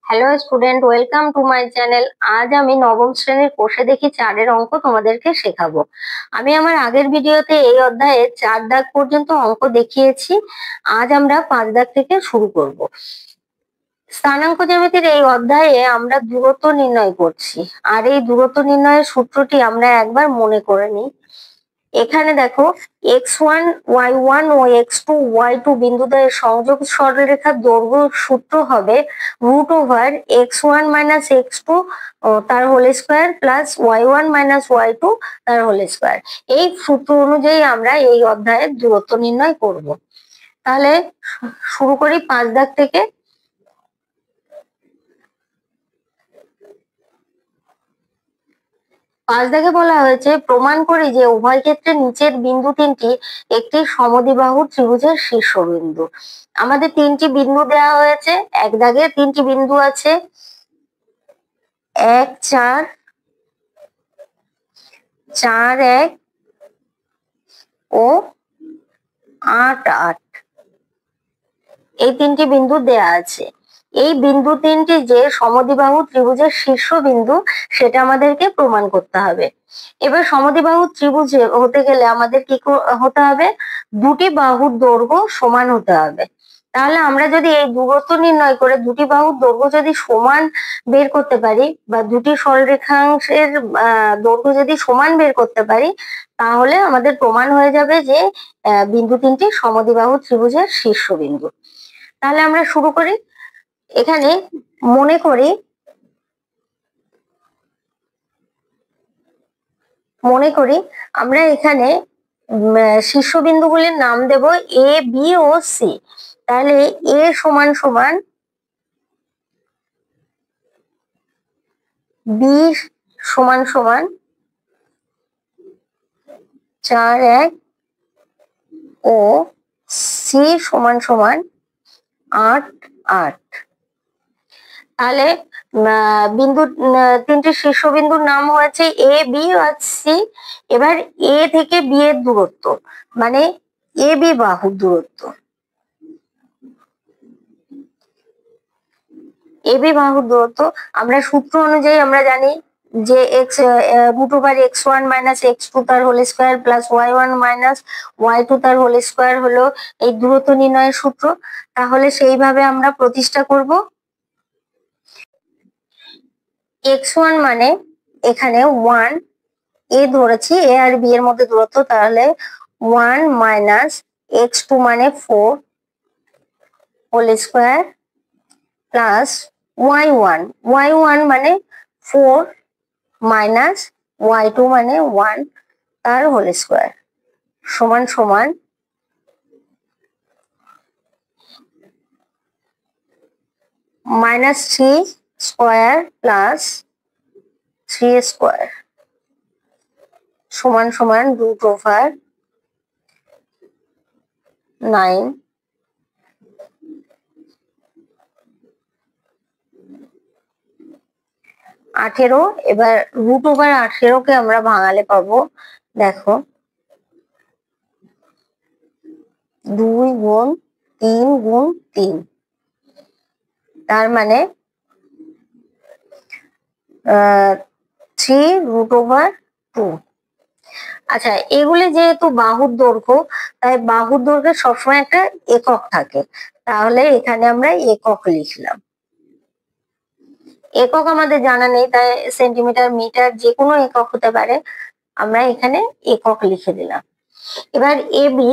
Hello student, welcome to my channel. আজ আমি নবম শ্রেণীর কোষে দেখি চারের অঙ্ক তোমাদেরকে শেখাবো। আমি আমার আগের ভিডিওতে এই অধ্যায়ে 4 দাগ পর্যন্ত অঙ্ক দেখিয়েছি। আজ আমরা 5 দাগ থেকে শুরু করব। স্থানাঙ্ক জ্যামিতির এই অধ্যায়ে আমরা দূরত্ব নির্ণয় করছি, আর এই দূরত্ব নির্ণয়ের সূত্রটি আমরা একবার মনে করে নিই। এখানে দেখো, x1 y1 ও x2 y2 বিন্দুদ্বয়ের সংযোগ সরলরেখার দৈর্ঘ্য সূত্র হবে √x1 - x2 তার whole square plus y1 - y2 তার হোল স্কয়ার। এই সূত্র অনুযায়ী আমরা এই অধ্যায়ের দূরত্ব নির্ণয় করব। তাহলে শুরু করি 5 দাগ থেকে। 5 দাগে বলা হয়েছে, প্রমাণ করি যে উভয় ক্ষেত্রে নিচের বিন্দু তিনটি একটি সমদ্বিবাহু ত্রিভুজের শীর্ষবিন্দু। আমাদের তিনটি বিন্দু দেওয়া হয়েছে। এক দাগে তিনটি বিন্দু আছে, 1 4, 4 1 ও 8 8। এই তিনটি বিন্দু দেয়া আছে। এই বিন্দু তিনটি যে সমদ্বিবাহু ত্রিভুজের শীর্ষবিন্দু, সেটা আমাদেরকে প্রমাণ করতে হবে। এবার সমদ্বিবাহু ত্রিভুজ হতে গেলে আমাদের কি হতে হবে? দুটি বাহুর দৈর্ঘ্য সমান হতে হবে। তাহলে আমরা যদি এই দূরত্ব নির্ণয় করে দুটি বাহুর দৈর্ঘ্য যদি সমান বের করতে পারি, বা দুটি সরলরেখাংশের দৈর্ঘ্য যদি সমান বের করতে পারি, তাহলে আমাদের প্রমাণ হয়ে যাবে যে বিন্দু তিনটি সমদ্বিবাহু ত্রিভুজের শীর্ষবিন্দু। তাহলে আমরা শুরু করি। এখানে মনে করি আমরা এখানে শীর্ষবিন্দুগুলির নাম দেব এ, বি ও সি। তাহলে এ সমান সমান বি সমান সমান 4 1 ও সি সমান সমান 8 8। তাহলে বিন্দু তিনটি শীর্ষবিন্দুর নাম হয়েছে এ, বি আর সি। এবার এ থেকে বি এর দূরত্ব, মানে এ বি বাহুর দূরত্ব, এবি বাহুর দূরত্ব আমরা সূত্র অনুযায়ী আমরা জানি যে √x1 - x2 তার whole square plus y1 - y2 তার হোল স্কয়ার হলো এই দূরত্ব নির্ণয়ের সূত্র। তাহলে সেইভাবে আমরা প্রতিষ্ঠা করব। x1 মানে এখানে 1, এ ধরেছি, এ আর বি এর মধ্যে দূরত্ব, তাহলে 1 - x2 মানে 4 হোল স্কয়ার প্লাস y1 মানে 4 মাইনাস y2 মানে 1 তার হোল স্কয়ার সমান সমান -3 স্কয়ার প্লাস 3 স্কয়ার সমান সমান √9। এবার √18 কে আমরা ভাঙালে পাবো, দেখো 2 গুণ 3 গুণ 3, তার মানে 3√2। আচ্ছা, এগুলি যেহেতু বাহুর দৈর্ঘ্য, তাই বাহুর দৈর্ঘ্যের সবসময় একটা একক থাকে। তাহলে এখানে আমরা একক লিখলাম। একক আমাদের জানা নেই, তাই সেন্টিমিটার, মিটার যে কোনো একক হতে পারে, আমরা এখানে একক লিখে দিলাম। এবার এবি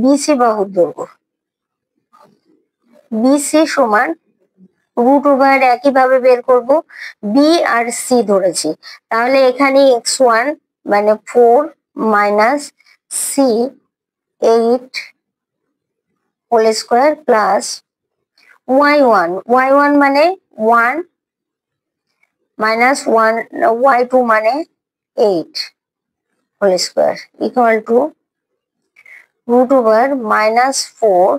বিসি বাহুর দৈর্ঘ্য, বিসি সমান √, একইভাবে বের করব। বি আর সি ধরেছি, তাহলে এখানে x1 মানে 4 minus C 8 whole square plus y1 মানে 1 মাইনাস 1 y2 মানে 8 whole square equal to √-4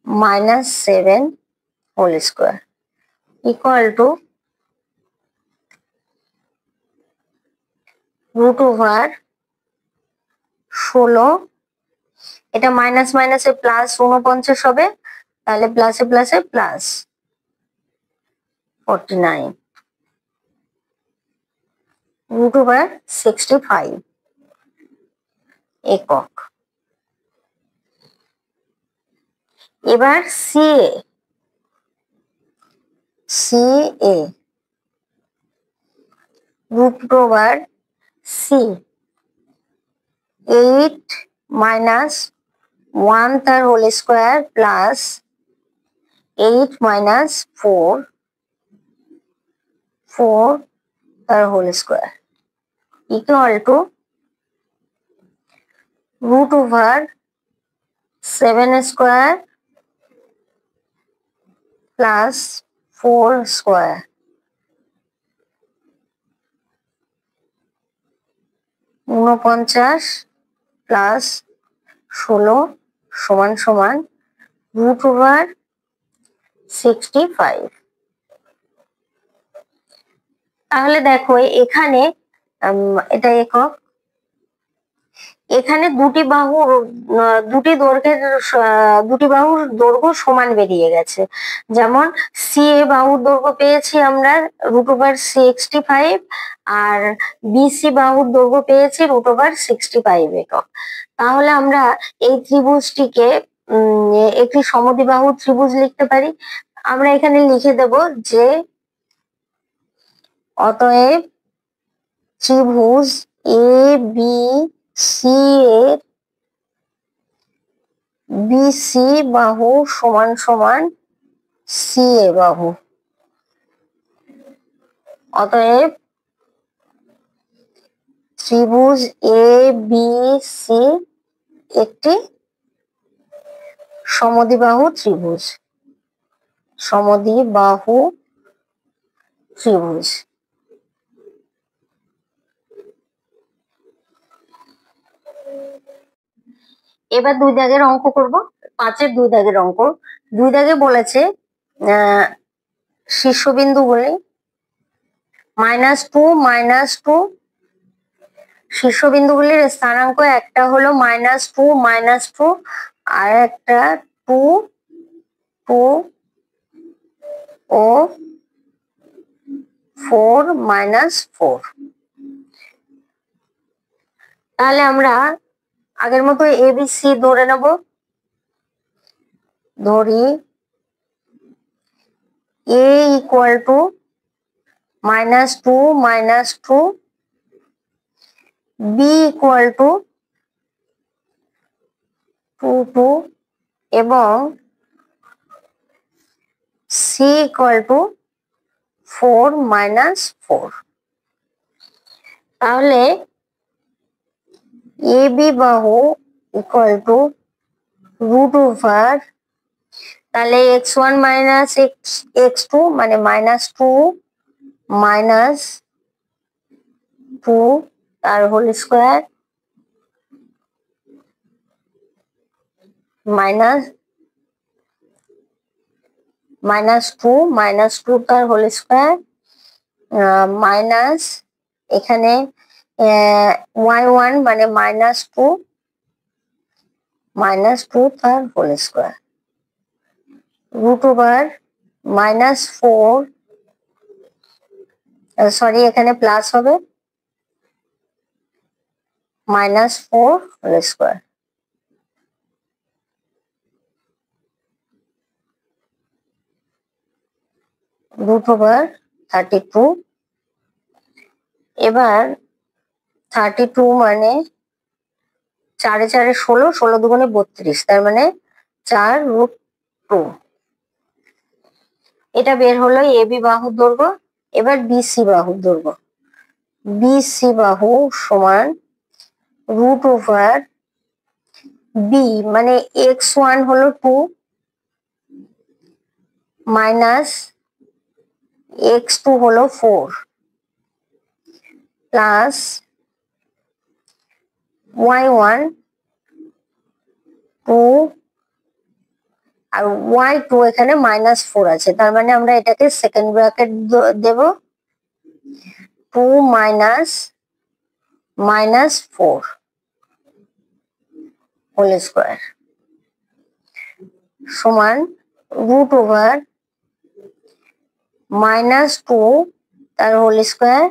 -7 whole square equal to √16 এটা মাইনাস মাইনাসে প্লাস 49 হবে, তাহলে প্লাসে প্লাসে প্লাস 49 √65 একক। এবার CA √c 8 minus 1 তার হোল স্কোয়ার প্লাস 8 minus 4 তার whole square equal to √7 square plus 4 square. 49 plus 16 সমান সমান √65। তাহলে দেখো এখানে এটা একক, এখানে দুটি বাহুর দৈর্ঘ্য সমান বেরিয়ে গেছে। যেমন CA বাহুর দৈর্ঘ্য পেয়েছি আমরা √65 আর BC বাহুর দৈর্ঘ্য পেয়েছি √65 একক। তাহলে আমরা এই ত্রিভুজটিকে একটি সমদ্বিবাহু ত্রিভুজ লিখতে পারি। আমরা এখানে লিখে দেব যে অতএব ত্রিভুজ ABC এর BC বাহু সমান সমান CA বাহু। অতএব ত্রিভুজ ABC একটি সমদ্বিবাহু ত্রিভুজ। এবার 2 দাগের অঙ্ক করব। 5-এর 2 দাগের অঙ্ক। 2 দাগে বলেছে শীর্ষবিন্দুগুলি -2 -2, শীর্ষবিন্দুগুলির স্থানাঙ্ক একটা হলো -2 -2 আর একটা 2 2 ও 4 -4। তাহলে আমরা আগের মতো ABC ধরে নেব। ধরি A equal to -2 -2, B equal to 2 2 এবং C ইকুয়াল টু 4 -4। তাহলে AB বাহু ইকুয়াল টু √, তাহলে x1 মাইনাস x2 মানে -2 -2 তার হোল স্কোয়ার -2 -2 তার হোল স্কোয়ার মাইনাস এখানে y1 মানে -2 তার হোল স্কোয়ার √4, সরি এখানে প্লাস হবে -4 হোল স্কোয়ার √32। এবার 32 মানে 4 4 16, 16 দুগুণে 32, তার মানে 4√2। এটা বের হলো AB বাহুর দৈর্ঘ্য। এবার BC বাহুর দৈর্ঘ্য। BC বাহু সমান √B মানে x1 হলো 2 মাইনাস x2 হলো 4 প্লাস y1 2 আর y2 এখানে -4 আছে, তার মানে আমরা এটাকে সেকেন্ড ব্র্যাকেট দেব 2 -4 হোল স্কোয়ার সমান রুট ওভার -2 তার হোল স্কোয়ার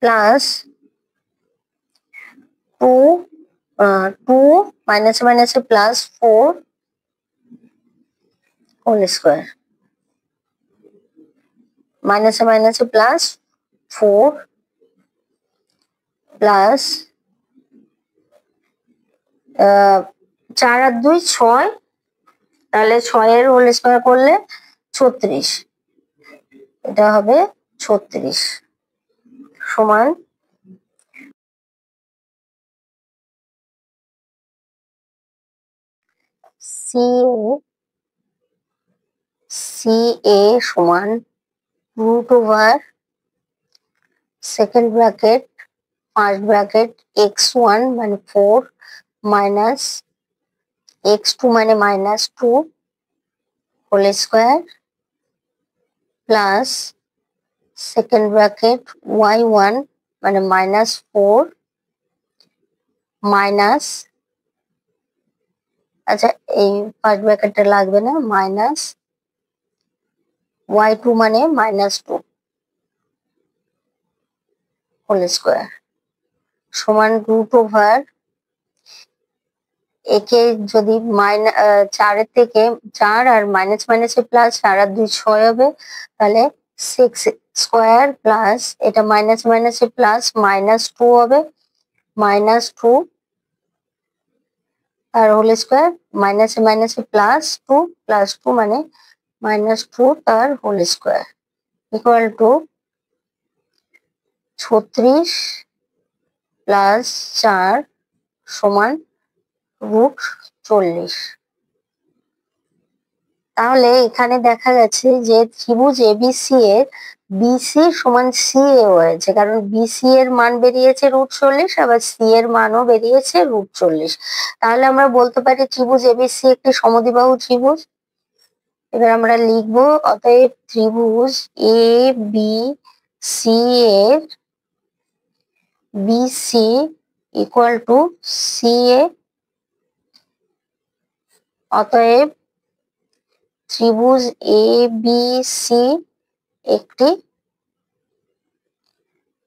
প্লাস 2 মাইনাসে মাইনাসে প্লাস 4 হোল স্কোয়ার মাইনাসে মাইনাসে প্লাস 4 প্লাস 4 আর 2 6 তাহলে 6 এর হোল স্কোয়ার করলে 36 এটা হবে 36 সমান CA সমান root over second bracket first bracket x1 মানে 4 মাইনাস x2 মানে -2 whole square plus second bracket y1 মানে -4 মাইনাস আচ্ছা এই ফার্স্ট ব্র্যাকেটটা লাগবে না মাইনাস y2 মানে -2 হোল স্কোয়ার সমান রুট ওভার একে যদি 4 এর থেকে 4 আর মাইনাস মাইনাসে প্লাস 4 আর 2 6 হবে তাহলে 6 স্কোয়ার প্লাস এটা মাইনাস মাইনাসে প্লাস -2 হবে -2 আর হোল স্কোয়ার মাইনাসে মাইনাসে +2 +2 মানে -2 তার whole square equal to 36 plus 4 সমান √40। তাহলে এখানে দেখা গেছে যে ত্রিভুজ এবিসি এর বিসি সমান সিএ হয়েছে, কারণ বিসি এর মান বেরিয়েছে √40 আবার সি এর মানও বেরিয়েছে √40। তাহলে আমরা বলতে পারি ত্রিভুজ এবিসি একটি সমদ্বিবাহু ত্রিভুজ। এবার আমরা লিখবো অতএব ত্রিভুজ এ বি সি এর বিসি ইকুয়াল টু সিএ। অতএব ত্রিভুজ এ বি সি একটি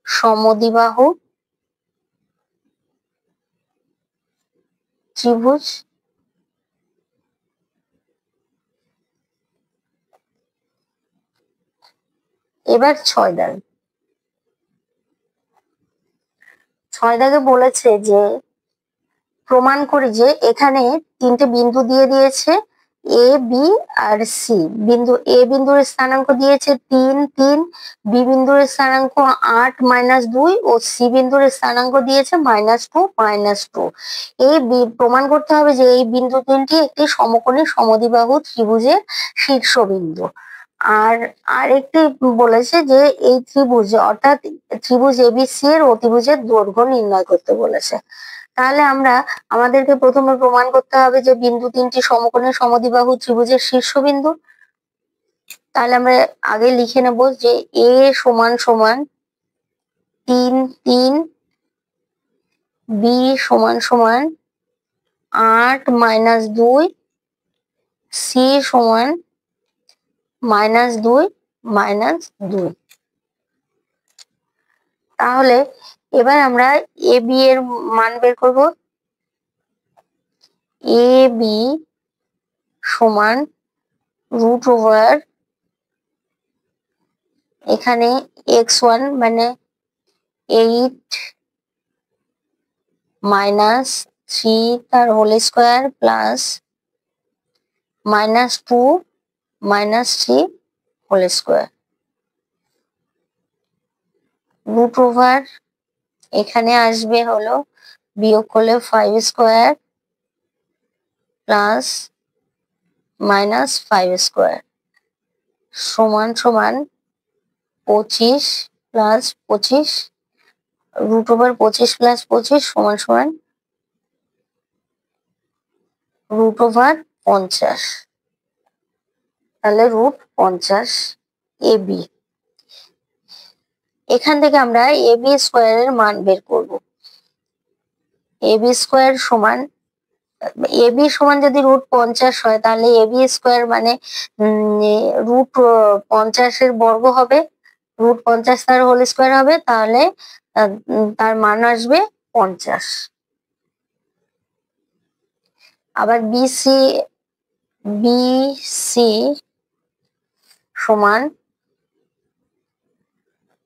সমদ্বিবাহু ত্রিভুজ। এবার 6 দাগ। 6 দাগে বলেছে যে প্রমাণ করি যে এখানে 3টে বিন্দু দিয়ে দিয়েছে এ বি আর সি। বিন্দু এ বিন্দুর স্থানাঙ্ক দিয়েছে 3 3, বি বিন্দুর স্থানাঙ্ক 8 -2 ও সি বিন্দুর স্থানাঙ্ক দিয়েছে -2 -2। এই প্রমাণ করতে হবে যে এই বিন্দু তিনটি একটি সমকোণী সমদ্বিবাহু ত্রিভুজের শীর্ষবিন্দু। আর আরেকটি বলেছে যে এই ত্রিভুজ অর্থাৎ ত্রিভুজ এবিসি এর অতিভুজের দৈর্ঘ্য নির্ণয় করতে বলেছে। তাহলে আমাদেরকে প্রথমে প্রমাণ করতে হবে যে বিন্দু তিনটি সমকোণী সমদ্বিবাহু ত্রিভুজের শীর্ষবিন্দু। তাহলে আমরা আগে লিখে নেব যে এ সমান সমান 3 3, বি সমান সমান 8 -2, সি সমান -2 -2। তাহলে এবার আমরা এ বি এর মান বের করব। এ বি সমান রুট ওভার এখানে x1 মানে 8 -3 তার whole square plus -2 -3 whole square root over এখানে আসবে হলো বিয়োগ করলে 5 স্কোয়ার প্লাস -5 স্কোয়ার সমান সমান 25 প্লাস 25 রুট ওভার 25 প্লাস 25 সমান সমান রুট ওভার 50। তাহলে √50 এ বি। এখান থেকে আমরা এ বি স্কোয়ারের মান বের করব। এ বি স্কোয়ার সমান এবি সমান যদি √50 হয় তাহলে এবি স্কোয়ার মানে √50 বর্গ হবে, √50 তার হোল স্কোয়ার হবে, তাহলে তার মান আসবে 50। আবার বিসি সমান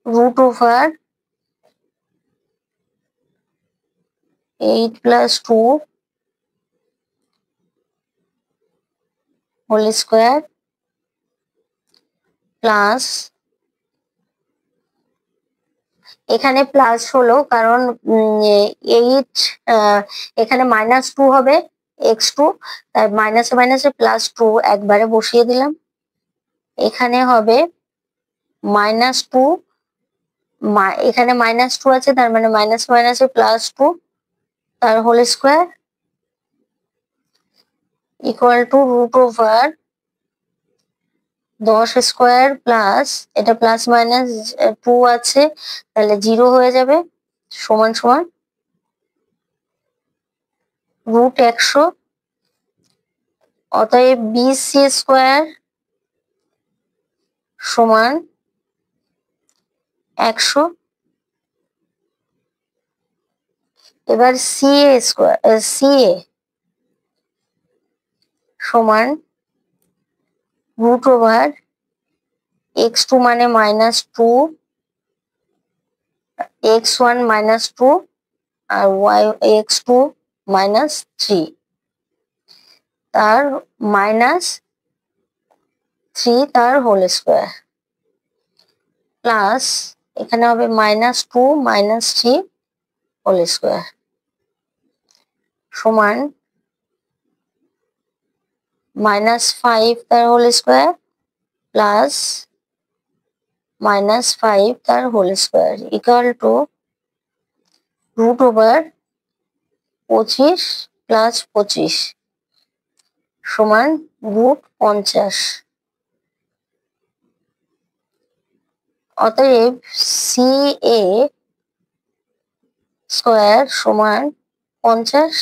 √8 + 2 হোল স্কোয়ার প্লাস, এখানে প্লাস হলো কারণ 8 এখানে -2 হবে x2, তাই মাইনাসে মাইনাসে +2 একবারে বসিয়ে দিলাম। এখানে হবে -2, এখানে -2 আছে, তার মানে মাইনাসে মাইনাসে +2 তার whole square equal to √10 square plus, এটা প্লাস মাইনাস 2 আছে তাহলে 0 হয়ে যাবে, সমান সমান √100। অতএব বিসি স্কোয়ার সমান 100। এবার সিএ সমান √x2 মানে -2, x1 -2 আর x2 -3 তার -3 তার হোল স্কোয়ার প্লাস, এখানে হবে -2 -3 হোল স্কোয়ার সমান -5 তার হোল স্কোয়ার প্লাস -5 তার হোল স্কোয়ার ইকুয়াল টু √25 + 25 সমান √50। অতএব সিএ স্কোয়ার সমান 50।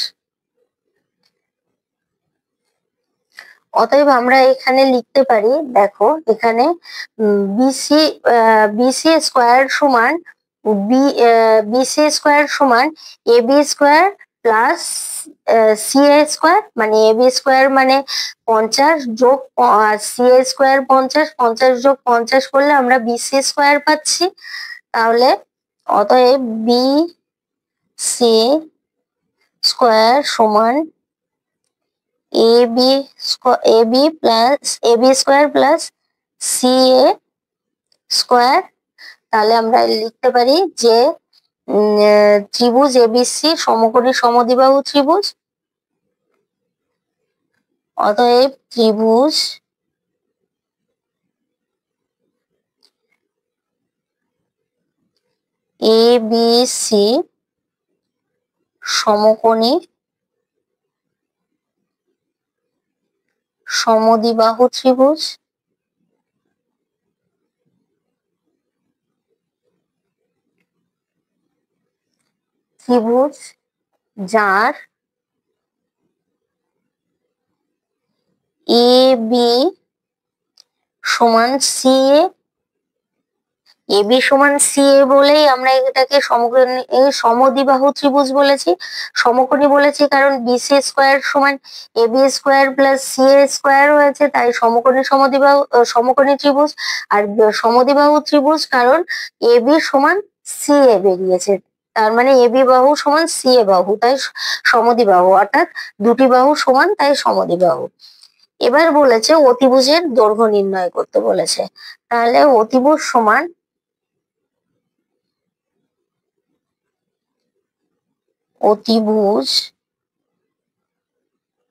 অতএব আমরা এখানে লিখতে পারি, দেখো এখানে বিসি স্কোয়ার সমান AB square plus CA square, মানে এবি স্কোয়ার মানে 50 যোগ সিএ স্কোয়ার 50, 50 যোগ 50 করলে আমরা বিসি স্কোয়ার পাচ্ছি। তাহলে অতএব বিসি স্কোয়ার সমান AB square plus CA square. তাহলে আমরা লিখতে পারি যে ত্রিভুজ এবিসি সমকোণী সমদ্বিবাহু ত্রিভুজ। অতএব ত্রিভুজ এবিসি সমকোণী সমদ্বিবাহু ত্রিভুজ। ত্রিভুজ যার এ বি সমান সিএ, এবি সমান সিএ বলেই আমরা এটাকে সমদ্বিবাহু ত্রিভুজ বলেছি, সমকোণী বলেছি কারণ বিসি স্কোয়ার সমান AB square plus CA square হয়েছে, তাই সমকোণী ত্রিভুজ। আর সমদ্বিবাহু ত্রিভুজ কারণ এবি সমান সিএ বেরিয়েছে, তার মানে এবি বাহু সমান সিএ বাহু, তাই সমদ্বিবাহু, অর্থাৎ দুটি বাহু সমান তাই সমদ্বিবাহু। এবার বলেছে অতিভুজের দৈর্ঘ্য নির্ণয় করতে বলেছে, তাহলে অতিভুজ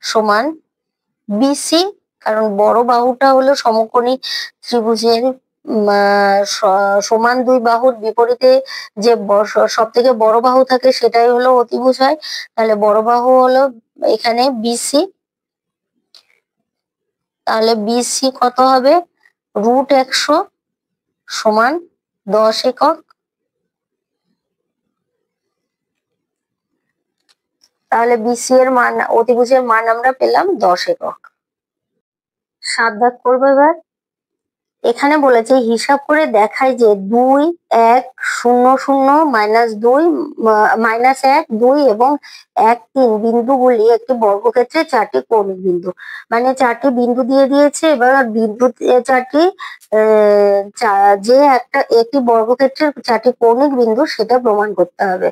সমান বিসি, কারণ বড় বাহুটা হলো সমকোণী ত্রিভুজের সমান দুই বাহুর বিপরীতে যে সব থেকে বড় বাহু থাকে সেটাই হলো অতিভুজ হয়। তাহলে বড় বাহু হলো এখানে বিসি, তাহলে বিসি কত হবে √100 সমান 10 একক। তাহলে বিসি এর মান, অতিভুজের মান আমরা পেলাম 10 একক। 7 দাগ করবো এবার। এখানে বলেছে হিসাব করে দেখায় যে 2, 1, 0, 0, -2, -1, 2 এবং 1, 3 বিন্দুগুলি একটি বর্গক্ষেত্রে 4টি কৌণিক বিন্দু। মানে 4টি বিন্দু দিয়ে দিয়েছে। এবার বিন্দু 4টি যে একটি বর্গক্ষেত্রের 4টি কৌণিক বিন্দু সেটা প্রমাণ করতে হবে।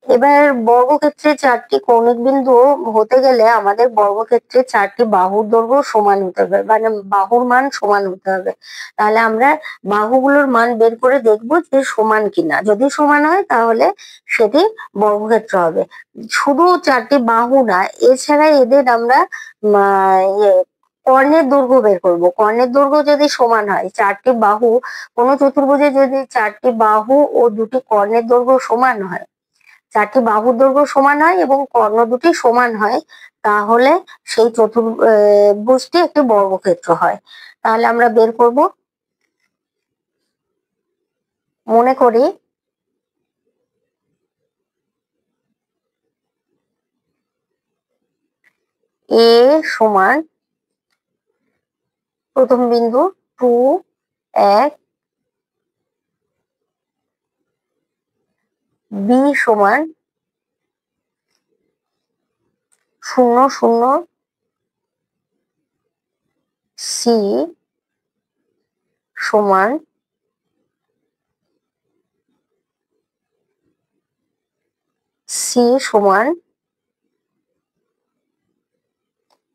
এবার বর্গক্ষেত্রে 4টি কৌণিক বিন্দু হতে গেলে আমাদের বর্গক্ষেত্রে 4টি বাহুর দৈর্ঘ্য সমান হতে হবে, মানে বাহুর মান সমান হতে হবে। তাহলে আমরা বাহুগুলোর মান বের করে দেখবো যে সমান কিনা। যদি সমান হয় তাহলে সেটি বর্গক্ষেত্র হবে। শুধু 4টি বাহু না, এছাড়া এদের আমরা কর্ণের দৈর্ঘ্য বের করবো। কর্ণের দৈর্ঘ্য যদি সমান হয়, 4টি বাহু, কোনো চতুর্ভুজে যদি 4টি বাহু ও 2টি কর্ণের দৈর্ঘ্য সমান হয়, 4টি বাহুর দৈর্ঘ্য সমান হয় এবং কর্ণ দুটি সমান হয়, তাহলে সেই চতুর্ভুজটি একটি বর্গক্ষেত্র হয়। তাহলে আমরা বের করব। মনে করি এ সমান প্রথম বিন্দু 2, 1, বি সমান 0, 0, সি সমান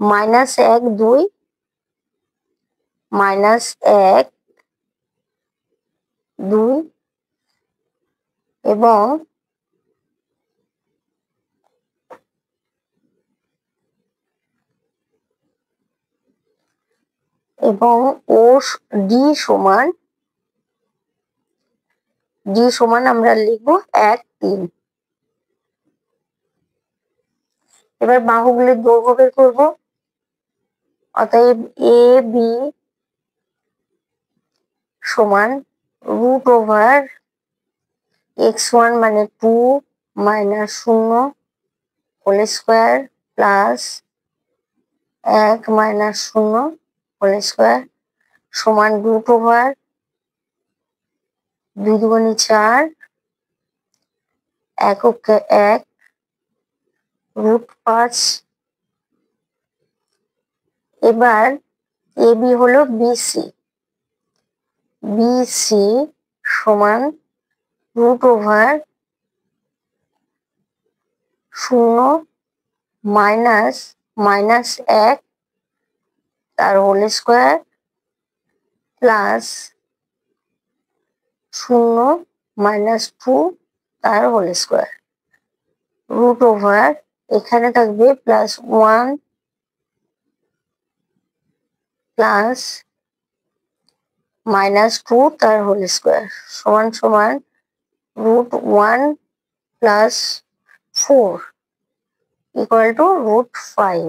-1, 2, -1, 2 এবং ও ডি সমান আমরা লিখবো 1, 3। এবার বাহুগুলির দৈর্ঘ্য বের করবো। অতএব এ বি সমান √x1 মানে 2 -0 whole square plus 1 -0 whole square সমান √2 দুগুণে 4, এককে 1, √5। এবার এ বি হলো বিসি সমান √0 -1 তার হোল স্কোয়ার প্লাস 0 -2 তার হোল স্কোয়ার। √0 এখানে থাকবে +1 প্লাস -2 তার হোল স্কোয়ার সমান √1 প্লাস 4 ইকুয়াল টু √5।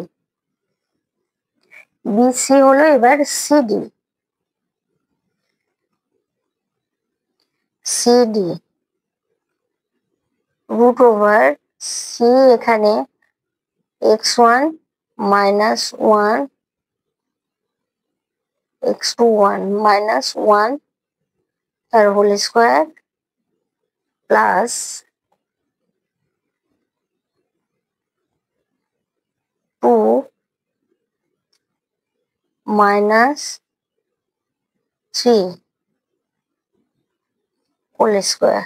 বিসি হলো এবার সিডি √, সি এখানে x1 -1, x2 -1 তার whole square plus 2 -3 whole square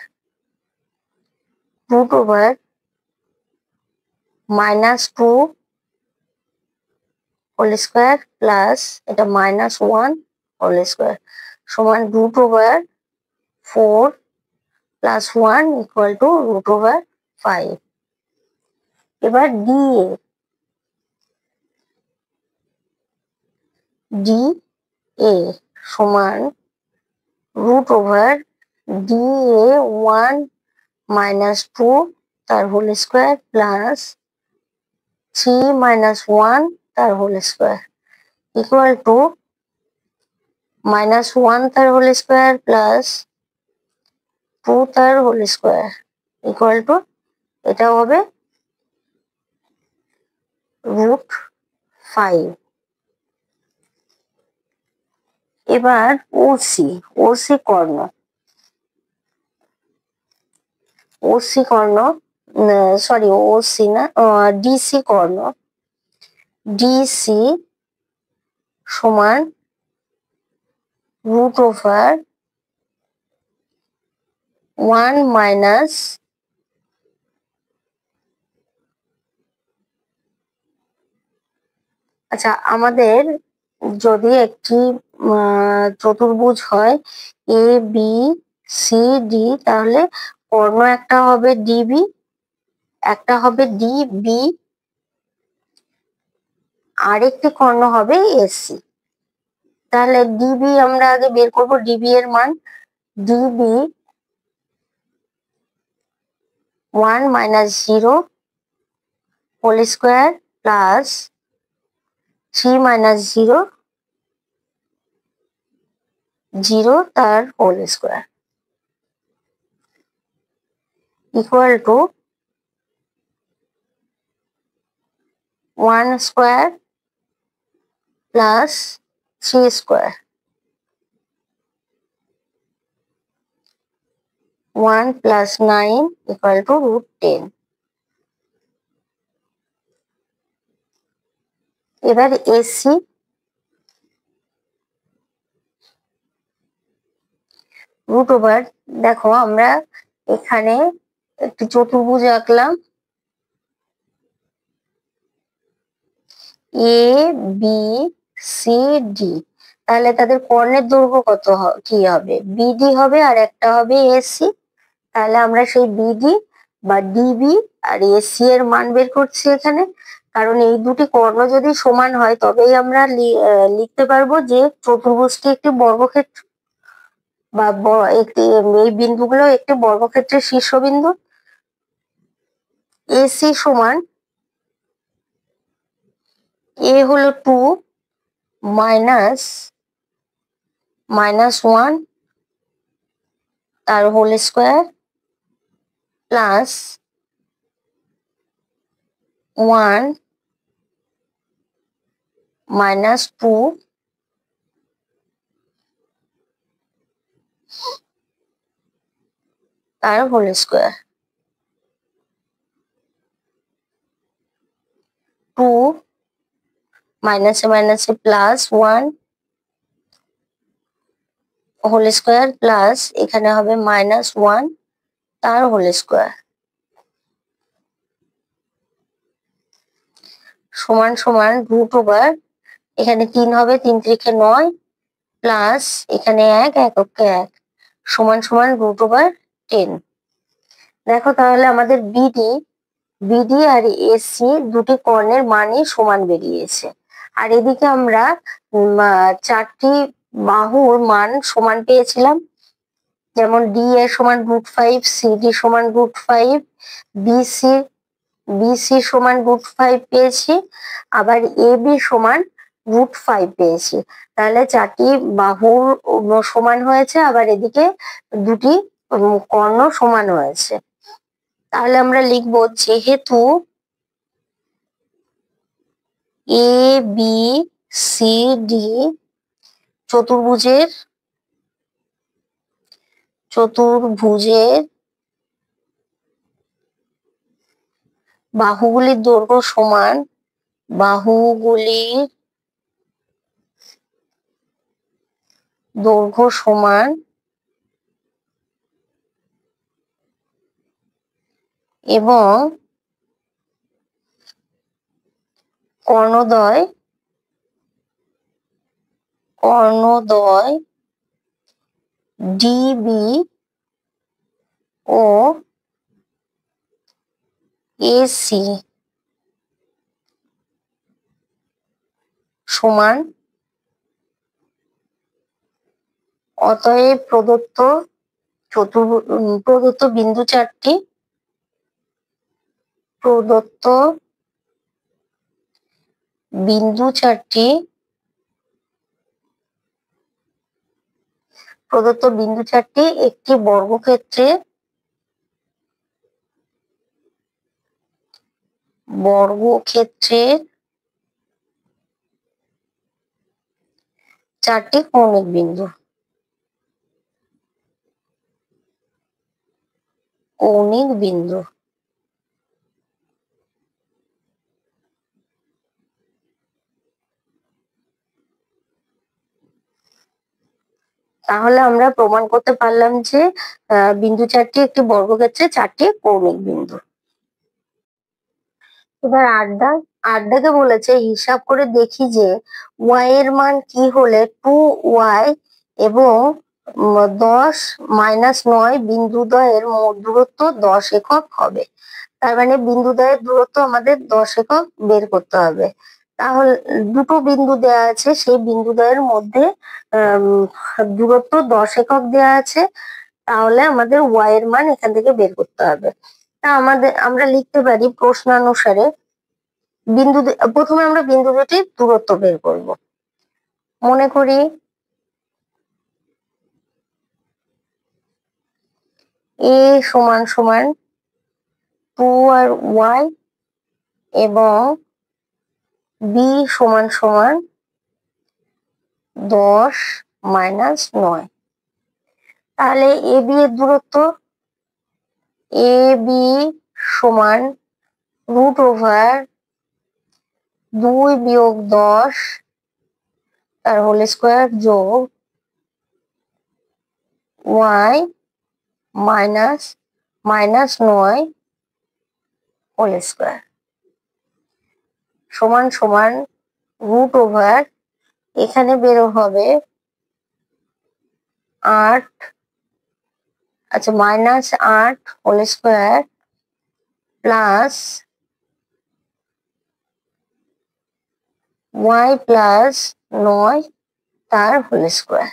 √2 whole square plus এটা -1 হোল স্কোয়ার সমান √4 প্লাস 1 ইকুয়াল টু √5। এবার ডি এ সমান √1 -2 তার হোল স্কোয়ার প্লাস 3 -1 তার হোল স্কোয়ার ইকুয়াল টু -1 তার হোল স্কোয়ার প্লাস 2 তার হোল স্কোয়ার ইকুয়াল টু, এটা হবে √5। এবার ওসি কর্ণ, সরি ওসি না, ডিসি কর্ণ, ডিসি সমান √1 মাইনাস আচ্ছা, আমাদের যদি একটি চতুর্ভুজ হয় এ বি সি ডি, তাহলে কর্ণ একটা হবে ডিবি, একটা হবে ডিবি, আরেকটি কর্ণ হবে এসি। তাহলে ডিবি আমরা আগে বের করব, ডিবি এর মান DB 1 minus 0 whole square plus 3 minus 0 0 তার whole square equal to 1 square plus 3 square, 1 plus 9 equal to √10। এবার এসি, √, দেখো আমরা এখানে একটি চতুর্ভুজ আঁকলাম এ বি সি ডি, তাহলে তাদের কর্ণের দৈর্ঘ্য কত কি হবে, বিডি হবে, আর একটা হবে এসি। তাহলে আমরা সেই বিডি বা ডিবি আর এসি এর মান বের করছি এখানে, কারণ এই দুটি কর্ণ যদি সমান হয় তবেই আমরা লিখতে পারবো যে চতুর্ভুজটি একটি বর্গক্ষেত্র, বা একটি এই বিন্দুগুলো একটি বর্গক্ষেত্রের শীর্ষবিন্দু। এসি সমান এ হলো 2 মাইনাস 1 তার হোল স্কোয়ার প্লাস 1 মাইনাস 2 তার হোল স্কোয়ার, 2 মাইনাসে প্লাস 1 হোল স্কোয়ার প্লাস এখানে হবে -1 তার হোল স্কোয়ার সমান সমান √, এখানে 3 হবে, 3 × 9 প্লাস এখানে 1 এককে 1 সমান সমান √10। দেখো তাহলে আমাদের বিডি আর এসি দুটি কর্ণের মানই সমান বেরিয়েছে। আর এদিকে আমরা চারটি বাহুর মান সমান পেয়েছিলাম, যেমন ডি এ সমান √5, সিডি সমান √5, বিসি সমান √5 পেয়েছি, আবার এ বি সমান √5 পেয়েছি। তাহলে চারটি বাহুর সমান হয়েছে, আবার এদিকে দুটি কর্ণ সমান হয়েছে। তাহলে আমরা লিখবো যেহেতু এ বি সি ডি চতুর্ভুজের বাহুগুলির দৈর্ঘ্য সমান, এবং কর্ণদ্বয় ডিবি ও এসি সমান, অতএব প্রদত্ত বিন্দু চারটি একটি বর্গক্ষেত্রের চারটি কৌণিক বিন্দু। কৌণিক বিন্দু তাহলে আমরা প্রমাণ করতে পারলাম যে বিন্দু চারটি একটি বর্গক্ষেত্রে চারটি কৌণিক বিন্দু। এবার আট দাগে বলেছে হিসাব করে দেখি যে ওয়াই এর মান কি হলে 2y এবং 10 - 9 বিন্দুদ্বয়ের মোট দূরত্ব 10 একক হবে। তার মানে বিন্দুদ্বয়ের দূরত্ব আমাদের 10 একক বের করতে হবে। তাহলে দুটো বিন্দু দেয়া আছে, সেই বিন্দুদ্বয়ের মধ্যে দূরত্ব 10 একক দেয়া আছে, তাহলে আমাদের ওয়াই এর মান এখান থেকে বের করতে হবে। তা আমরা লিখতে পারি প্রশ্নানুসারে প্রথমে আমরা বিন্দু দুটির দূরত্ব বের করব। মনে করি এ সমান সমান 2 আর ওয়াই এবং বি সমান সমান 10 - 9। তাহলে এ বি এর দূরত্ব এ বি সমান √2 - 10 তার হোল স্কোয়ার যোগ ওয়াই -9 হোল স্কোয়ার সমান সমান √, এখানে বেরো হবে 8, আচ্ছা -8 হোল স্কোয়ার প্লাস ওয়াই +9 তার হোল স্কোয়ার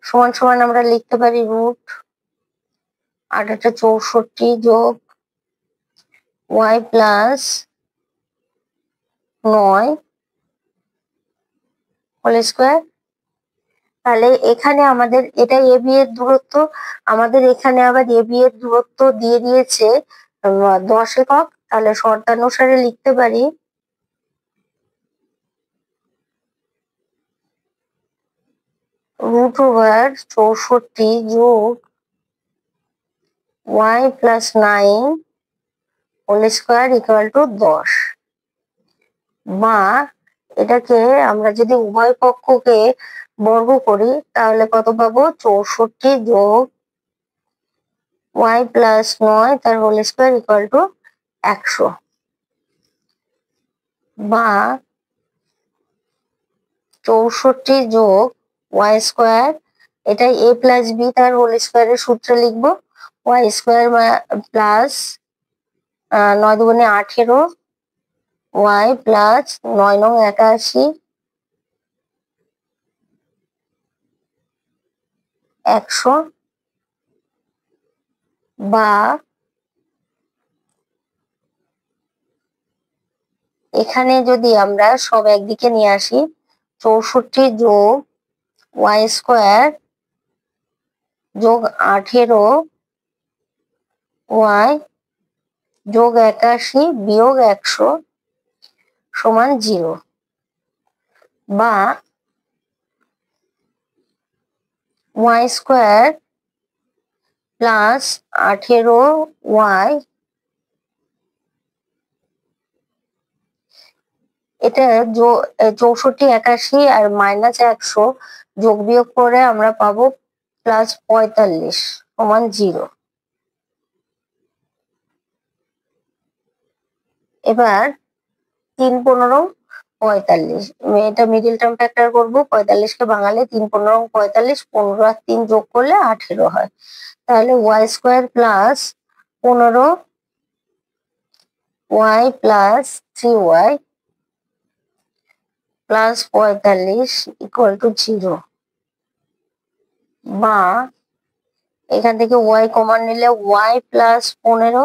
সমান সমান আমরা লিখতে পারি √8 × 64 যোগ ওয়াই +9 হোল স্কোয়ার। তাহলে এখানে আমাদের এটা এ বি এর দূরত্ব, আমাদের এখানে আবার এ বি এর দূরত্ব দিয়ে দিয়েছে 10 একক। তাহলে শর্তানুসারে লিখতে পারি √64 যোগ ওয়াই +9 হোল স্কোয়ার = 10। বা এটাকে আমরা যদি উভয় পক্ষকে বর্গ করি তাহলে কত পাবো? 64 যোগ ওয়াই +9 তার হোল স্কোয়ার = 100। বা 64 যোগ ওয়াই স্কোয়ার, এটা a + b তার হোল স্কোয়ারের সূত্রে লিখবো। Y square plus 9 × 2 = 18, y plus 9 × 9 = 81, 100। বা এখানে যদি আমরা সব একদিকে নিয়ে আসি, 64 যোগ ওয়াই স্কোয়ার যোগ 18 ওয়াই যোগ 81 বিয়োগ 100 সমান 0। বা ওয়াই স্কোয়ার প্লাস 18 ওয়াই, এটা 64 81 আর -100 যোগ বিয়োগ করে আমরা পাবো +45 সমান 0। এবার 3 × 15 = 45, এটা মিডিল টার্ম ফ্যাক্টর করবো। 45 কে ভাঙালে 3 × 15 = 45, 15 আর 3 যোগ করলে 18 হয়। তাহলে y square plus 15 y plus 3y plus 45 = 0। বা এখান থেকে ওয়াই কমন নিলে ওয়াই প্লাস 15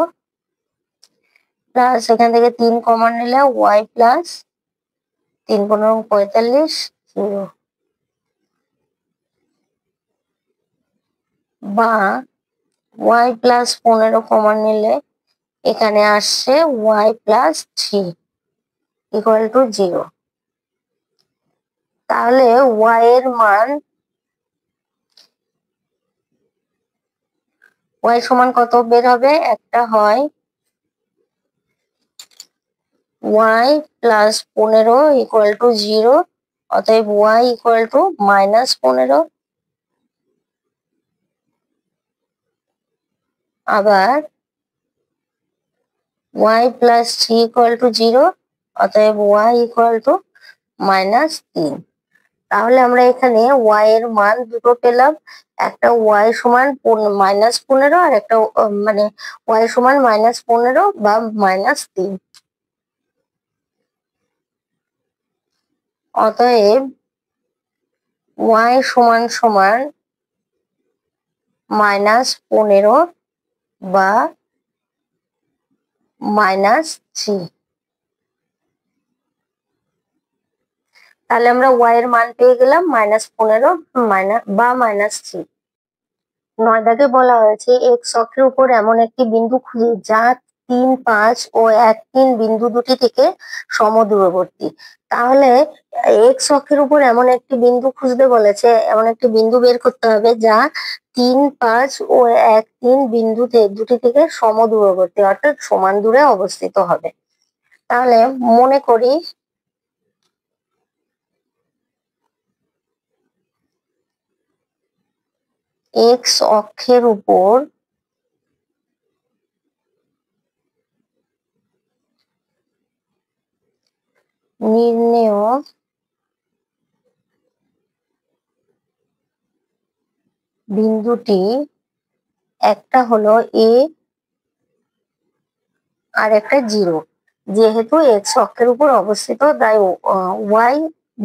প্লাস এখান থেকে 3 কমন নিলে ওয়াই প্লাস 3 × 15 = 45 0। বা ওয়াই প্লাস 15 কমন নিলে এখানে আসছে ওয়াই প্লাস 3 = 0। তাহলে y এর মান y সমান কত বের হবে? একটা হয় y প্লাস 15 ইকুয়াল টু 0, অতএব y ইকুয়াল টু -15। আবার y প্লাস 3 ইকুয়াল টু 0, অতএব y ইকুয়াল টু -3। তাহলে আমরা এখানে y এর মান দুটো পেলাম, একটা y সমান -15 আর একটা মানে y সমান -15 বা -3। অতএব y সমান সমান -15 বা -3। তাহলে আমরা y এর মান পেয়ে গেলাম -15 বা -3। 9 দাগে বলা হয়েছে এক্স অক্ষের উপর এমন একটি বিন্দু খুঁজি যা 3, 5 ও 1, 3 বিন্দু দুটি থেকে সমদূরবর্তী। তাহলে এক্স অক্ষের উপর এমন একটি বিন্দু খুঁজতে বলেছে, এমন একটি বিন্দু বের করতে হবে যা 3, 5 ও 1, 3 বিন্দু দুটি থেকে সমদূরবর্তী, অর্থাৎ সমান দূরে অবস্থিত হবে। তাহলে মনে করি এক্স অক্ষের উপর নির্ণেয় বিন্দুটি একটা হলো এ আর একটা 0। যেহেতু এক্স অক্ষের উপর অবস্থিত তাই ওয়াই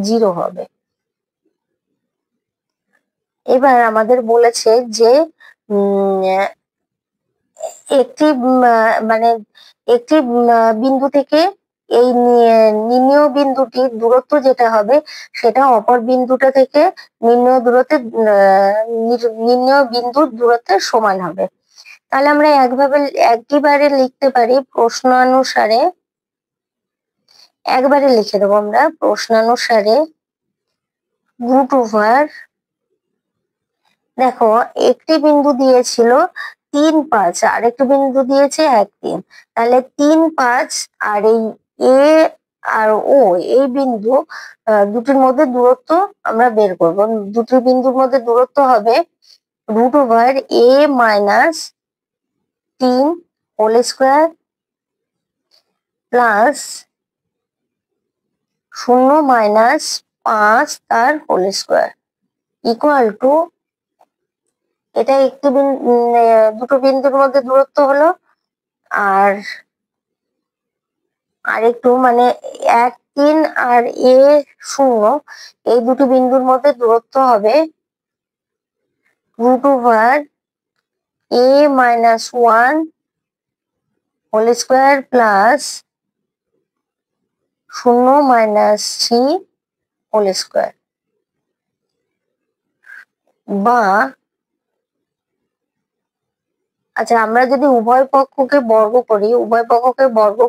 0 হবে। এবার আমাদের বলেছে যে একটি মানে একটি বিন্দু থেকে এই নির্ণেয় বিন্দুটির দূরত্ব যেটা হবে সেটা অপর বিন্দুটা থেকে নির্ণেয় দূরত্বের নির্ণেয় বিন্দুর দূরত্বের সমান হবে। তাহলে আমরা একইবারে লিখতে পারি প্রশ্নানুসারে, একবারে লিখে দেবো আমরা প্রশ্নানুসারে √, দেখো একটি বিন্দু দিয়েছিল 3, 5, আর একটি বিন্দু দিয়েছে 1, 3। তাহলে 3, 5 আর এই এ আর ও এই বিন্দু দুটির মধ্যে দূরত্ব আমরা বের করব। দুটি বিন্দুর মধ্যে দূরত্ব হবে √a-3 হোল স্কোয়ার প্লাস 0 - 5 তার হোল স্কোয়ার ইকুয়াল টু, এটা একটি দুটো বিন্দুর মধ্যে দূরত্ব হলো, আর আরেকটু মানে 1, 3 আর a0 এই দুটি বিন্দুর মধ্যে দূরত্ব হবে √a-1 whole square plus 0 - 3 whole square. বা আচ্ছা, আমরা যদি উভয় পক্ষকে বর্গ করি, উভয় পক্ষকে বর্গ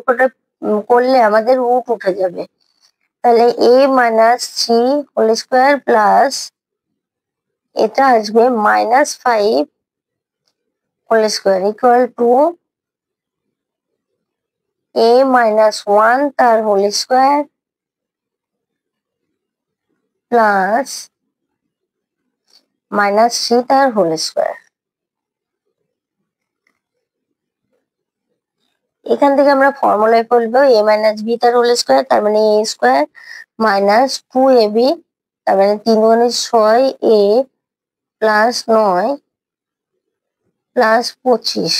করলে আমাদের রুট উঠে যাবে। তাহলে a-3 হোল স্কোয়ার প্লাস এটা আসবে -5 whole square equal two a-1 তার হোল স্কোয়ার প্লাস -3 তার হোল স্কোয়ার। এখান থেকে আমরা ফর্মুলায় বলবো a - b তার হোল স্কোয়ার, তার মানে a স্কোয়ার -2ab, তার মানে 3 × 6a প্লাস 9 প্লাস 25।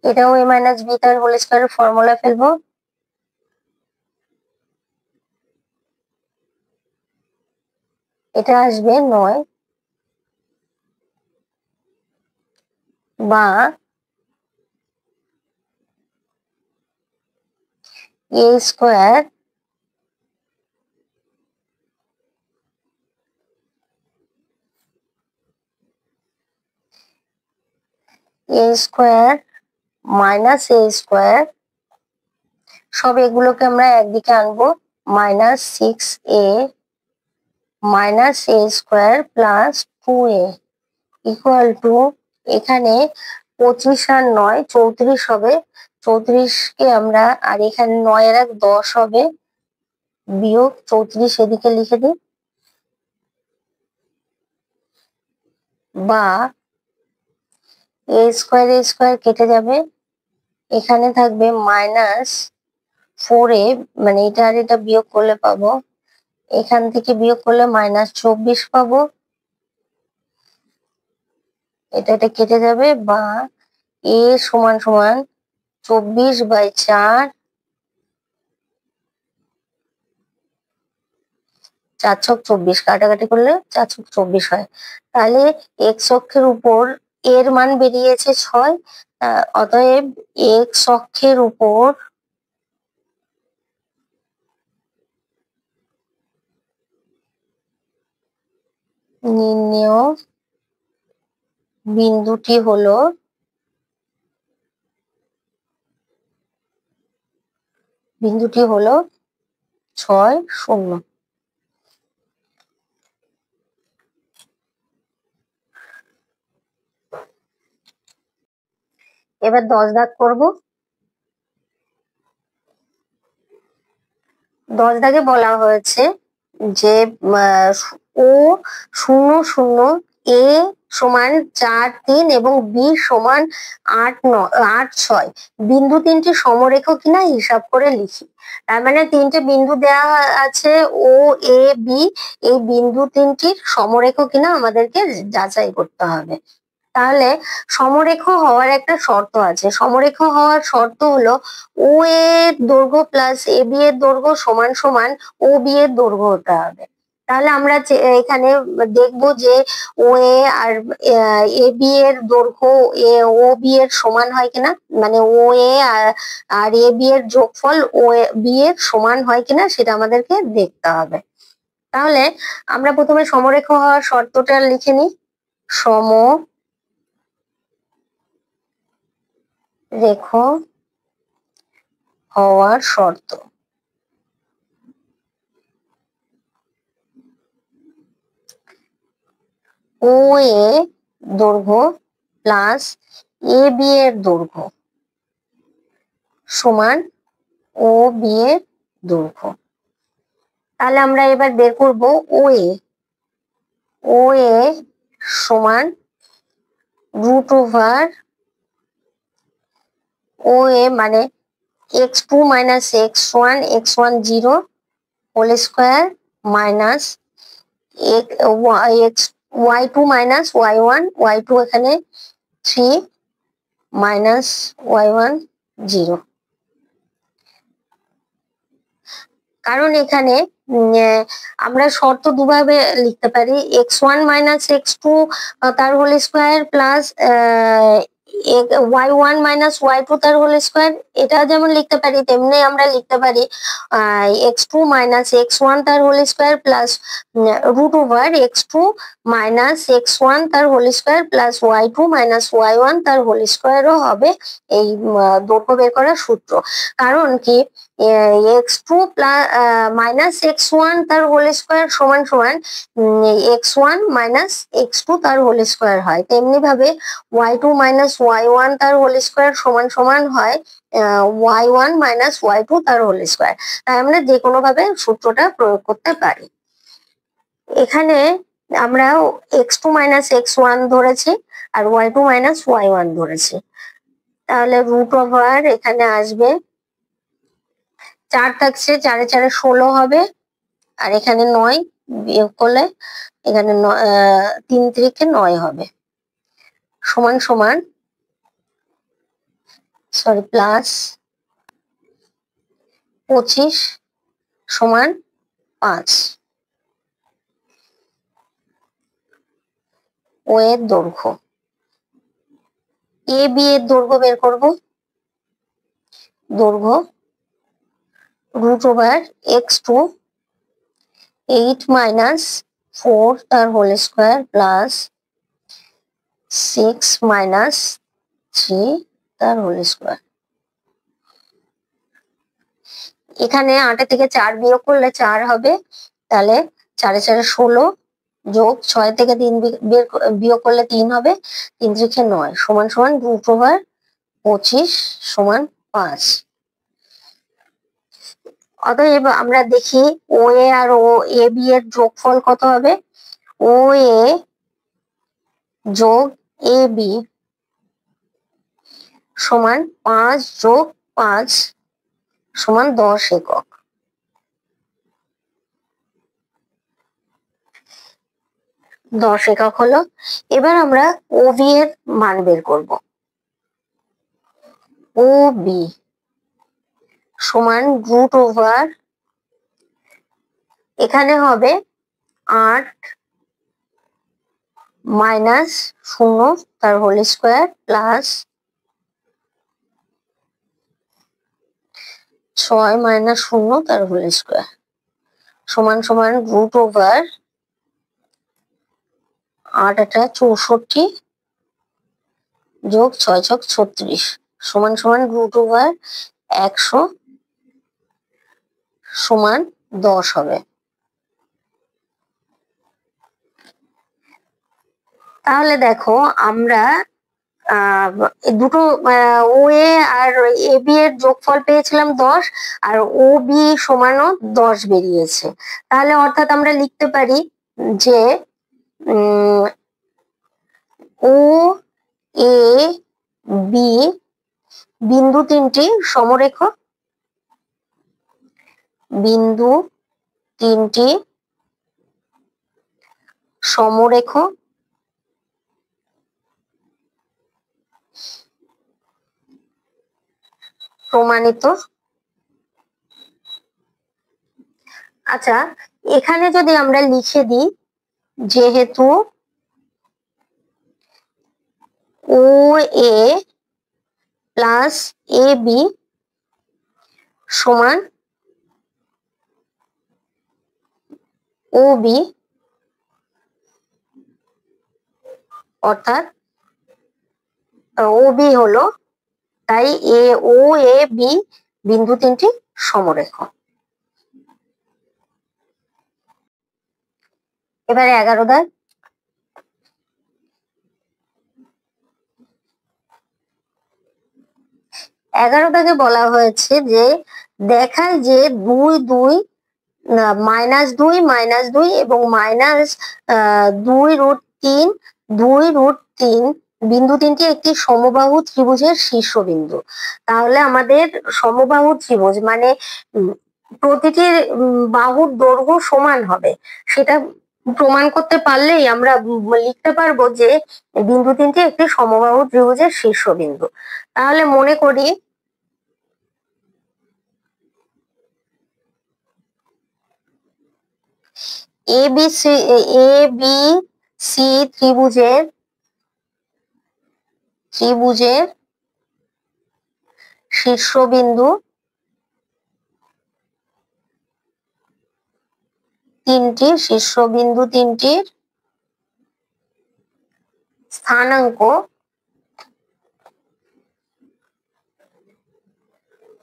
এটাও a - b তার হোল স্কোয়ারের ফর্মুলা ফেলবো। এটা আসবে 9 বা a square a square - a square সব এগুলোকে আমরা একদিকে আনবো। -6a -a² plus 2a equal to, এখানে 25 আর 9 34 হবে। 34কে আমরা, আর এখানে 9 এর 10 হবে, বিয়োগ 34 এদিকে লিখে দিই, বা a² কেটে যাবে, এখানে থাকবে -4a, মানে এটা আর এটা বিয়োগ করলে পাবো, এখান থেকে বিয়োগ করলে -24 পাবো, এটা কেটে যাবে, বা a সমান সমান 24/4, 4×4 = 24, কাটাকাটি করলে 4×4 হয়। তাহলে এক্স অক্ষের উপর এর মান বেরিয়েছে 6, অতএব এক্স অক্ষের উপর নির্ণেয় বিন্দুটি হলো 6, 0। এবার 10 দাগ করব। 10 দাগে বলা হয়েছে যে ও 0, 0, এ সমান 4, 3 এবং বি সমান 8, 8, 6 বিন্দু তিনটি সমরেখ কিনা হিসাব করে লিখি। তার মানে তিনটে বিন্দু দেওয়া আছে, ও, এ, বি, এই বিন্দু তিনটির সমরেখ কিনা আমাদেরকে যাচাই করতে হবে। তাহলে সমরেখ হওয়ার একটা শর্ত আছে। সমরেখ হওয়ার শর্ত হলো ও এর দৈর্ঘ্য প্লাস এ বি এর দৈর্ঘ্য সমান সমান ও বি এর দৈর্ঘ্য হতে হবে। তাহলে আমরা এখানে দেখবো যে ও এ আর এ বি এর দৈর্ঘ্য ও বি এর সমান হয় কিনা, মানে ও এ আর এ বি এর যোগফল ও বি এর সমান হয় কিনা সেটা আমাদেরকে দেখতে হবে। তাহলে আমরা প্রথমে সমরেখ হওয়ার শর্তটা লিখে নিই। সমরেখ হওয়ার শর্ত, ও এ দৈর্ঘ্য প্লাস এ বি এর দৈর্ঘ্য সমান ও বি এর দৈর্ঘ্য। তাহলে আমরা এবার বের করব ও এ সমান √, ও এ মানে x2 - x1, x1 0 whole square minus y2 - y1, y2 এখানে 3 মাইনাস y1 0। কারণ এখানে আমরা শর্ত দুভাবে লিখতে পারি, x1 - x2 তার whole square plus y1 - y2 তার হোল স্কোয়ার, এটা যেমন লিখতে পারি, তেমনি আমরা লিখতে পারি x2 - x1 তার whole square plus √x2 - x1 তার whole square plus y2 - y1 তার হোল স্কোয়ারও হবে এই দৈর্ঘ্য বের করার সূত্র। কারণ কি x2 - x1 তার হোল স্কোয়ার সমান সমান x1 - x2 তার হোল স্কোয়ার হয়, তেমনি ভাবে y2 - y1 তার হোল স্কোয়ার সমান সমান হয় y1 - y2 তার হোল স্কোয়ার। তাই আমরা যে কোনো ভাবে সূত্রটা প্রয়োগ করতে পারি। এখানে আমরা x2 - x1 ধরেছি আর y2 - y1 ধরেছি। তাহলে √, এখানে আসবে 4 থাকছে, 4 এ 4 16 হবে, আর এখানে 9 বিয়োগ করলে এখানে 3 3 9 হবে, সমান সমান প্লাস 25 সমান 5। ও এর দৈর্ঘ্য, এ বি এর দৈর্ঘ্য বের করব। দৈর্ঘ্য √x2 8 - 4 তার হোল স্কোয়ার প্লাস 6 - 3 তার হোল স্কোয়ার। এখানে 8 থেকে 4 বিয়োগ করলে 4 হবে, তাহলে 4 এ 4 16 যোগ 6 থেকে 3 বিয়োগ করলে 3 হবে, 3 3 9 সমান সমান √25 সমান 5। অতএব আমরা দেখি ও এ আর ও এ বি এর যোগফল কত হবে। ও এ যোগ এ বি সমান 5 যোগ 5 সমান 10 একক। 10 একক হলো। এবার আমরা ও বি এর মান বের করব। ও বি সমান √, এখানে হবে 8 মাইনাস 0 তার হোল স্কোয়ার প্লাস 6 মাইনাস 0 তার হোল স্কোয়ার সমান সমান √, 8 8 64 যোগ 6 6 36 সমান সমান √, 100 সমান 10 হবে। তাহলে দেখো আমরা দুটো ও এ আর এ বি এর যোগফল পেয়েছিলাম 10, আর ও বি সমানও 10 বেরিয়েছে। তাহলে অর্থাৎ আমরা লিখতে পারি যে ও এ বি বিন্দু তিনটি সমরেখ, বিন্দু তিনটি সমরেখ প্রমাণিত। আচ্ছা, এখানে যদি আমরা লিখে দিই যেহেতু ও এ প্লাস এ বি সমান ও বি, অর্থাৎ ও বি হলো, তাই ও এ বি বিন্দু তিনটি সমরেখ। এবারে 11 দাগ। 11 দাগে বলা হয়েছে যে দেখায় যে 2 2 -2 এবং -2√3 2√3 বিন্দু তিনটি একটি সমবাহু ত্রিভুজের শীর্ষবিন্দু। তাহলে আমাদের সমবাহু ত্রিভুজ মানে প্রতিটি বাহুর দৈর্ঘ্য সমান হবে, সেটা প্রমাণ করতে পারলেই আমরা লিখতে পারবো যে বিন্দু তিনটি একটি সমবাহু ত্রিভুজের শীর্ষবিন্দু। তাহলে মনে করি এ বি সি ত্রিভুজের শীর্ষবিন্দু তিনটির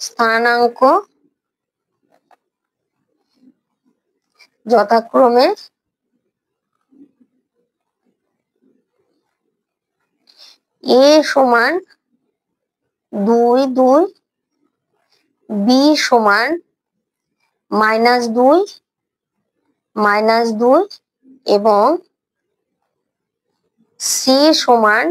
স্থানাঙ্ক যথাক্রমে এ সমান 2 2, বি সমান -2 -2 এবং সি সমান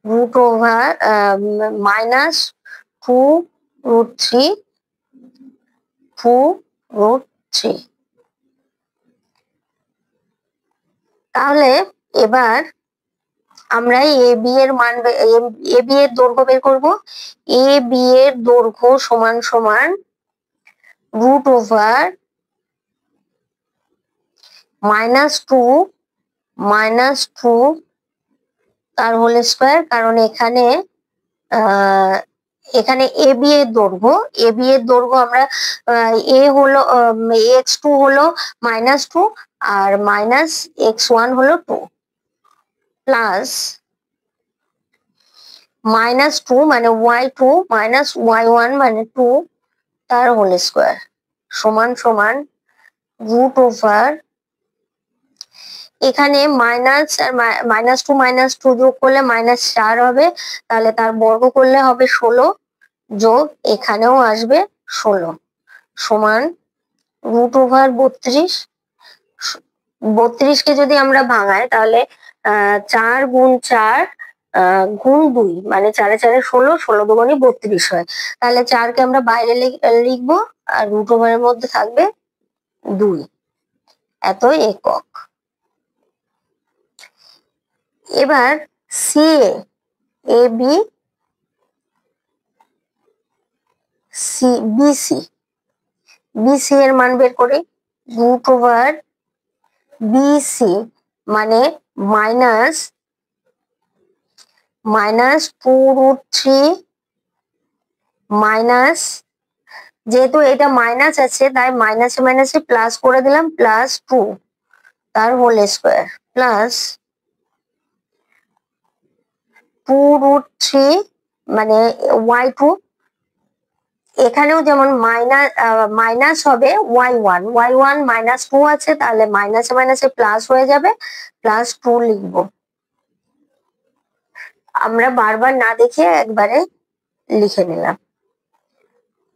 -2√3 তাহলে এবার আমরা এ বি এর মান এ বি এর দৈর্ঘ্য বের করব। এ বি এর দৈর্ঘ্য সমান সমান -2 তার হোল স্কোয়ার, কারণ এখানে এ বি এর দৈর্ঘ্য আমরা এ হলো x2 হলো -2 আর -x1 হলো 2 প্লাস -2 মানে y2 মাইনাস y1 মানে 2 তার হোল স্কোয়ার সমান সমান √ওভার, এখানে মাইনাস আর -2 যোগ করলে -4 হবে, তাহলে তার বর্গ করলে হবে 16 যোগ এখানেও আসবে 16 সমান √ওভার 32। 32 কে যদি আমরা ভাঙাই তাহলে 4 গুণ 4 গুণ 2 মানে 4 4 16, 16 দুগুণে 32 হয়। তাহলে 4 কে আমরা বাইরে লিখবো আর √ওভারের মধ্যে থাকবে 2, এত একক। এবার CA A B BC BC এর মান বের করি। √ওভার বিসি মানে -2√3 মাইনাস, যেহেতু এটা মাইনাস আছে তাই মাইনাসে মাইনাসে প্লাস করে দিলাম, +2 তার হোল স্কোয়ার প্লাস 2√3 মানে y2, এখানেও যেমন মাইনাস হবে y1 -2 আছে, তাহলে মাইনাসে মাইনাসে প্লাস হয়ে যাবে, +2 লিখবো। আমরা বারবার না দেখে একবারে লিখে নিলাম।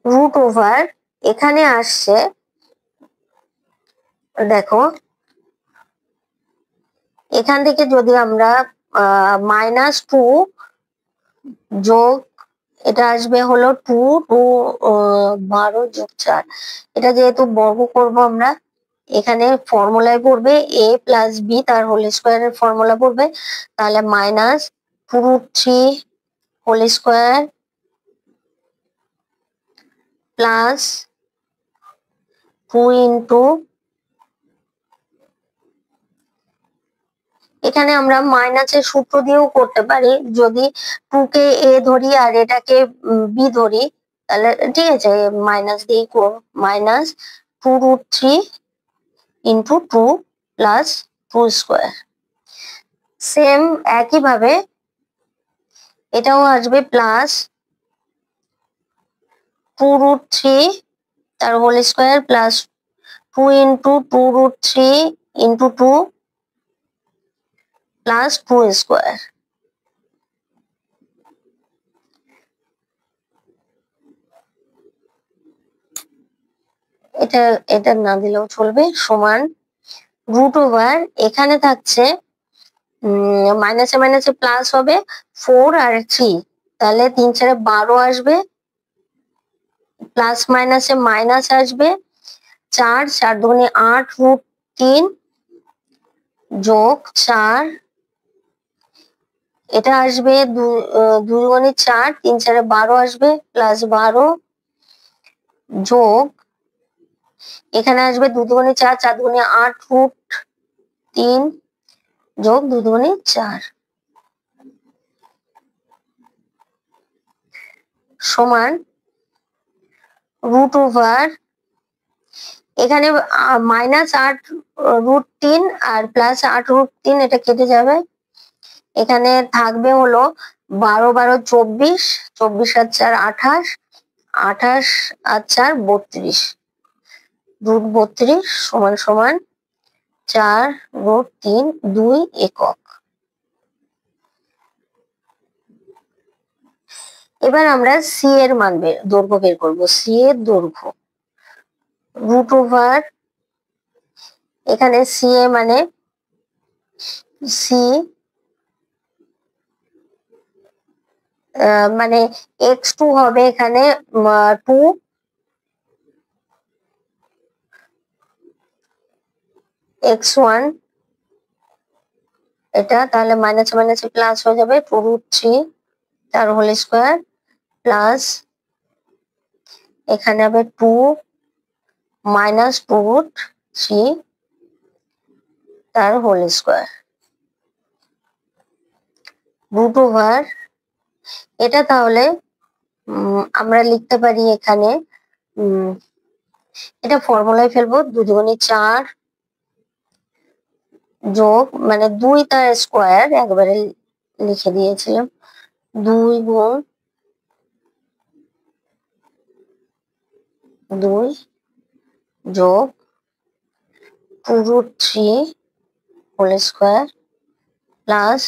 √ওভার এখানে আসছে, দেখো এখান থেকে যদি আমরা -2 যোগ এটা আসবে হলো 2 12 যোগ 4, এটা যেহেতু বর্গ করব আমরা, এখানে ফর্মুলায় পড়বে a প্লাস বি তার হোল স্কোয়ারের ফর্মুলা পড়বে, তাহলে -2√3 হোল স্কোয়ার প্লাস 2 ইন্টু, এখানে আমরা মাইনাসের সূত্র দিয়েও করতে পারি, যদি 2 কে a ধরি আর এটাকে b ধরি তাহলে ঠিক আছে, মাইনাস দিয়েই করব, -2√3 ইন্টু 2 প্লাস 2 স্কোয়ার। সেম একইভাবে এটাও আসবে প্লাস 2√3 তার whole square plus 2 into 2√3 into 2 plus 2 square. এটা না দিলেও চলবে, সমান √ওভার এখানে থাকছে মাইনাসে মাইনাসে প্লাস হবে 4 আর 3, তাহলে 3 4 12 আসবে, প্লাস মাইনাসে মাইনাস আসবে 4 4 দুগুণে 8 √3 যোগ 4, এটা আসবে 2 দুগুণে 4 3 4 12 আসবে, প্লাস 12 যোগ এখানে আসবে 2 দুগুণে 4 4 দুগুণে 8 √3 যোগ 2 দুগুণে 4 সমান √ওভার এখানে -8√3 আর প্লাস 8√3 এটা কেটে যাবে, এখানে থাকবে হলো 12 12 24, 24 আর 4 28, 28 আর 4 32, √32 সমান সমান 4√3 2 একক। এবার আমরা সি এর মান দৈর্ঘ্য বের করবো। সি এর দৈর্ঘ্য √ওভার এখানে সি এ মানে সি মানে x2 হবে এখানে 2, x1 এটা, তাহলে মাইনাসে মাইনাসে প্লাস হয়ে যাবে 2√3 তার হোল স্কোয়ার প্লাস এখানে হবে 2 মাইনাস 2√3 তার হোল স্কোয়ার √ওভার এটা, তাহলে আমরা লিখতে পারি এখানে এটা ফর্মুলায় ফেলবো, 2 দুগুণে 4 যোগ মানে 2 তার স্কোয়ার একবারে লিখে দিয়েছিলাম, 2 গুণ 2 যোগ 2√3 হোল স্কোয়ার প্লাস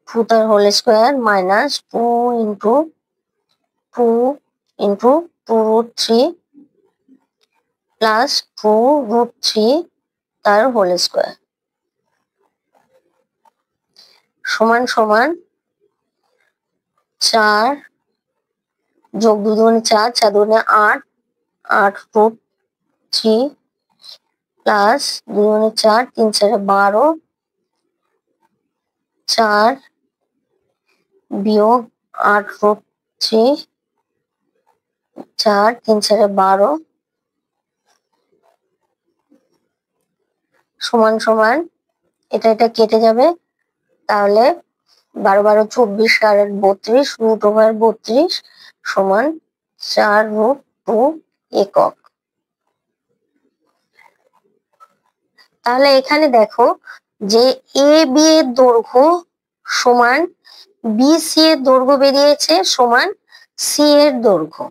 2 তার whole square minus 2 into 2√3 plus 2√3 তার হোল স্কোয়ার সমান সমান 4 যোগ 2 দুগুণে 4, 4 দুগুণে 8, 8√3 প্লাস 2 দুগুণে 4, 3 4 12, 4 বিয়োগ 8√3, 4 3 4 12 সমান সমান এটা কেটে যাবে, তাহলে 12 12 24 আর 32 √32 সমান 4√2 একক। তাহলে এখানে দেখো যে এ বি এর দৈর্ঘ্য সমান বি সি এর দৈর্ঘ্য বেরিয়েছে সমান সি এর দৈর্ঘ্য,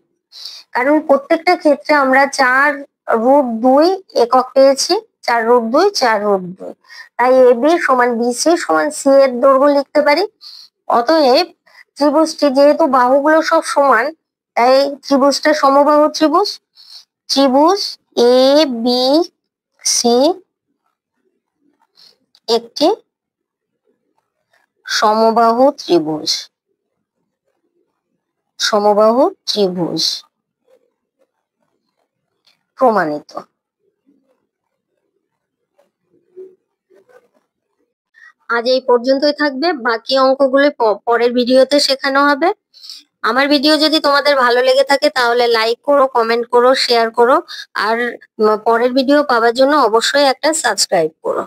কারণ প্রত্যেকটা ক্ষেত্রে আমরা 4√2 একক পেয়েছি, 4√2 4√2, তাই এ বি সমান বিসি সমান সি এর দৈর্ঘ্য লিখতে পারি। অতএব ত্রিভুজটি যেহেতু বাহুগুলো সব সমান, তাই ত্রিভুজটা সমবাহু ত্রিভুজ। ত্রিভুজ এ বি সি একটি সমবাহু ত্রিভুজ। সমবাহু ত্রিভুজ প্রমাণিত। আজ এই পর্যন্তই থাকবে, বাকি অঙ্কগুলো পরের ভিডিওতে শেখানো হবে। আমার ভিডিও যদি তোমাদের ভালো লেগে থাকে তাহলে লাইক করো, কমেন্ট করো, শেয়ার করো, আর পরের ভিডিও পাওয়ার জন্য অবশ্যই একটা সাবস্ক্রাইব করো।